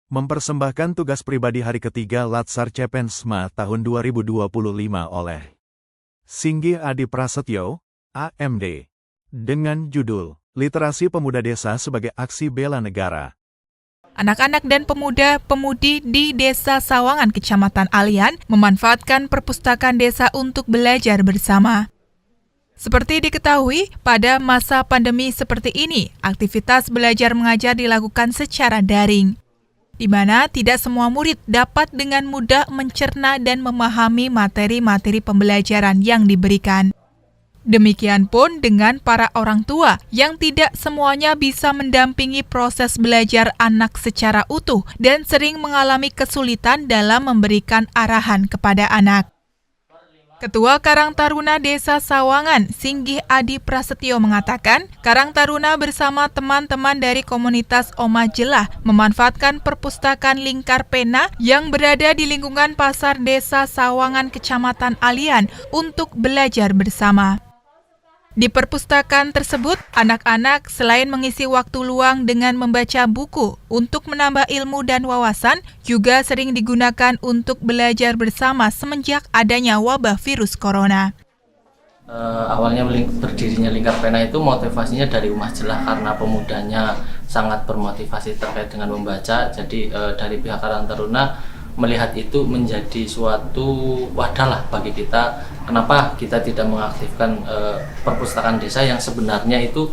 Mempersembahkan tugas pribadi hari ketiga Latsar Cepensma tahun 2025 oleh Singgih Adi Prasetyo, AMD. Dengan judul, Literasi Pemuda Desa sebagai Aksi Bela Negara. Anak-anak dan pemuda-pemudi di Desa Sawangan, Kecamatan Alian, memanfaatkan perpustakaan desa untuk belajar bersama. Seperti diketahui, pada masa pandemi seperti ini, aktivitas belajar mengajar dilakukan secara daring, di mana tidak semua murid dapat dengan mudah mencerna dan memahami materi-materi pembelajaran yang diberikan. Demikian pun dengan para orang tua yang tidak semuanya bisa mendampingi proses belajar anak secara utuh dan sering mengalami kesulitan dalam memberikan arahan kepada anak. Ketua Karang Taruna Desa Sawangan, Singgih Adi Prasetyo mengatakan, Karang Taruna bersama teman-teman dari komunitas Oma Jelah memanfaatkan perpustakaan Lingkar Pena yang berada di lingkungan pasar Desa Sawangan, Kecamatan Alian untuk belajar bersama. Di perpustakaan tersebut, anak-anak selain mengisi waktu luang dengan membaca buku untuk menambah ilmu dan wawasan, juga sering digunakan untuk belajar bersama semenjak adanya wabah virus corona. Awalnya berdirinya Lingkar Pena itu motivasinya dari Umah Jelah karena pemudanya sangat bermotivasi terkait dengan membaca. Jadi dari pihak Karang Taruna melihat itu menjadi suatu wadah lah bagi kita. Kenapa kita tidak mengaktifkan perpustakaan desa yang sebenarnya itu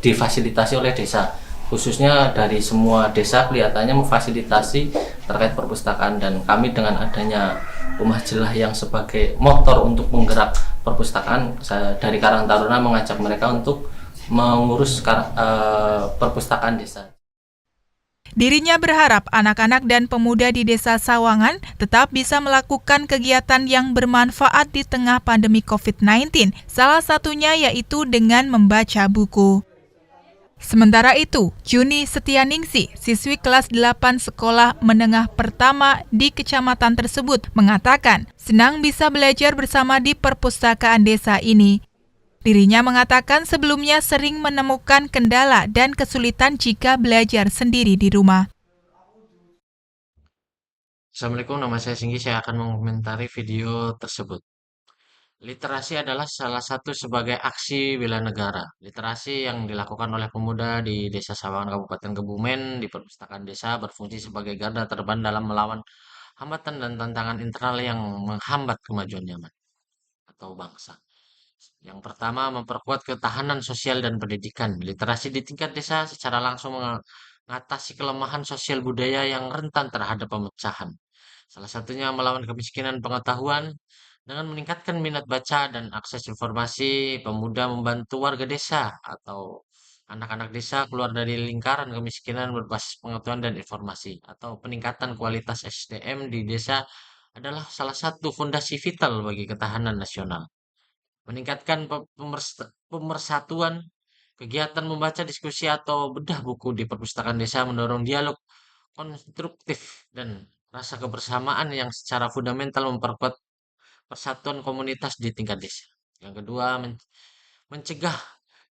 difasilitasi oleh desa, khususnya dari semua desa kelihatannya memfasilitasi terkait perpustakaan, dan kami dengan adanya Umah Jelah yang sebagai motor untuk menggerak perpustakaan, dari Karang Taruna mengajak mereka untuk mengurus perpustakaan desa. Dirinya berharap anak-anak dan pemuda di Desa Sawangan tetap bisa melakukan kegiatan yang bermanfaat di tengah pandemi COVID-19, salah satunya yaitu dengan membaca buku. Sementara itu, Juni Setianingsi, siswi kelas 8 sekolah menengah pertama di kecamatan tersebut, mengatakan senang bisa belajar bersama di perpustakaan desa ini. Dirinya mengatakan sebelumnya sering menemukan kendala dan kesulitan jika belajar sendiri di rumah. Assalamualaikum, nama saya Singgi. Saya akan mengomentari video tersebut. Literasi adalah salah satu sebagai aksi bela negara. Literasi yang dilakukan oleh pemuda di Desa Sawangan, Kabupaten Kebumen, di perpustakaan desa berfungsi sebagai garda terdepan dalam melawan hambatan dan tantangan internal yang menghambat kemajuan zaman atau bangsa. Yang pertama, memperkuat ketahanan sosial dan pendidikan. Literasi di tingkat desa secara langsung mengatasi kelemahan sosial budaya yang rentan terhadap pemecahan. Salah satunya melawan kemiskinan pengetahuan dengan meningkatkan minat baca dan akses informasi. Pemuda membantu warga desa atau anak-anak desa keluar dari lingkaran kemiskinan berbasis pengetahuan dan informasi, atau peningkatan kualitas SDM di desa adalah salah satu fondasi vital bagi ketahanan nasional. Meningkatkan pemersatuan, kegiatan membaca, diskusi, atau bedah buku di perpustakaan desa mendorong dialog konstruktif dan rasa kebersamaan yang secara fundamental memperkuat persatuan komunitas di tingkat desa. Yang kedua, mencegah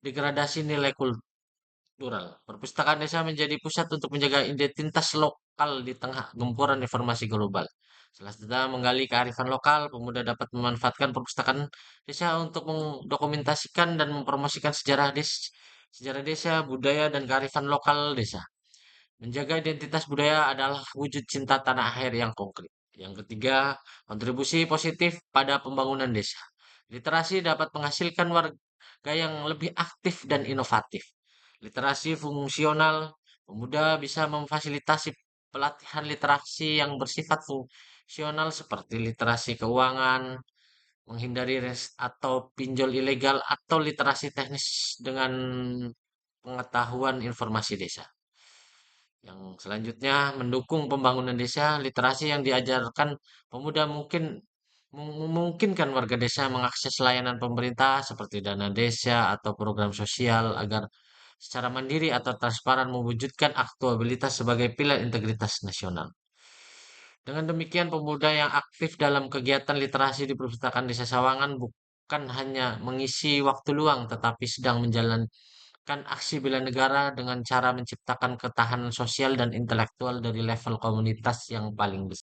degradasi nilai kultural. Perpustakaan desa menjadi pusat untuk menjaga identitas lokal di tengah gempuran informasi global. Salah satunya menggali kearifan lokal, pemuda dapat memanfaatkan perpustakaan desa untuk mendokumentasikan dan mempromosikan sejarah desa, budaya, dan kearifan lokal desa. Menjaga identitas budaya adalah wujud cinta tanah air yang konkret. Yang ketiga, kontribusi positif pada pembangunan desa. Literasi dapat menghasilkan warga yang lebih aktif dan inovatif. Literasi fungsional, pemuda bisa memfasilitasi pelatihan literasi yang bersifat fungsional seperti literasi keuangan, menghindari atau pinjol ilegal, atau literasi teknis dengan pengetahuan informasi desa. Yang selanjutnya, mendukung pembangunan desa. Literasi yang diajarkan pemuda memungkinkan warga desa mengakses layanan pemerintah seperti dana desa atau program sosial agar secara mandiri atau transparan mewujudkan akuntabilitas sebagai pilar integritas nasional. Dengan demikian, pemuda yang aktif dalam kegiatan literasi di perpustakaan Desa Sawangan bukan hanya mengisi waktu luang, tetapi sedang menjalankan aksi bela negara dengan cara menciptakan ketahanan sosial dan intelektual dari level komunitas yang paling besar.